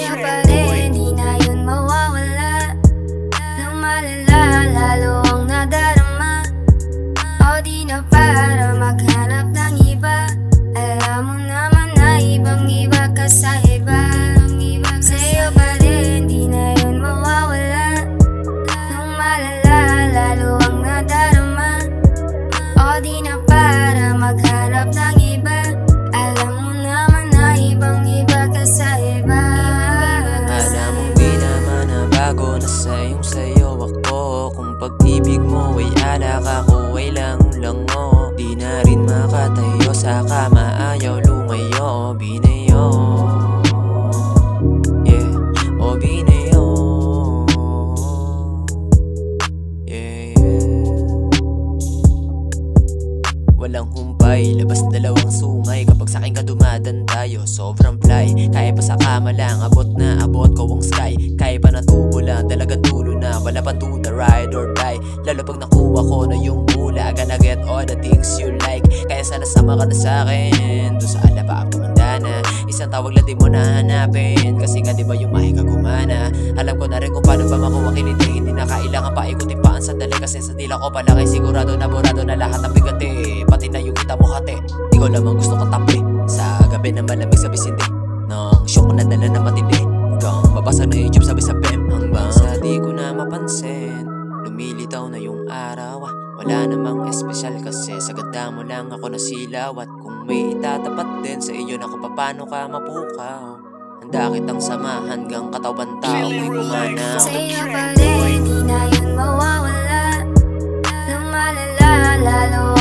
Sa'yo pa rin, di na yun mawawala. Lumalala, lalo ang nadarama. O di na para maghanap ng iba. Alam mo naman na ibang-iba ka sa iba. Sa'yo pa rin, di na yun mawawala. Lumalala, lalo ang nadarama. O di na para maghanap ng iba. Alam mo naman na ibang-iba ka sa iba. Alam mo di naman na bago na sayo ako. Kung pag-ibig mo ay alak ako ay lango. Di na rin makatayo sa kama, ayaw lumayo. O binayo, yeah, o binayo, yeah, yeah. Walang humpay, labas dalawang sungay. Kapag sa'kin ka dumadan tayo, sobrang fly. Kaya pa sa kama lang, abot na abot ko ang sky. Kaya pa natubo lang, dalagang tulo na. Wala pang to the ride or die. Lalo pag nakuha ko na yung mula, gonna get all the things you like. Kaya sana sama ka na sa'kin, doon sa alaba ang tumanda na. Isang tawag lang di mo nahanapin, kasi nga diba yung mahi ka gumana. Alam ko na rin kung paano ba makuha kiliti. Hindi na kailangan pa ikutin pa ang sandali, kasi sa dila ko palaki sigurado na burado na lahat ng bigati. Pati na yung kita mo hati, di ko lamang gusto katabi. Sa gabi na malamig sabi sindi, nang shock na dala na matindi. Hanggang mabasag na YouTube sabi sa pem. Hanggang sa di ko na mapansin, lumilitaw na yung araw. Wala namang espesyal kasi sa ganda mo lang ako nasilaw. At kung may itatapat din sa iyo na kung paano ka mapukaw, handa kitang samahan hanggang katawan tao ko'y pumanaw. Sa'yo pa rin, di na yun mawawala. Lumalala, lalo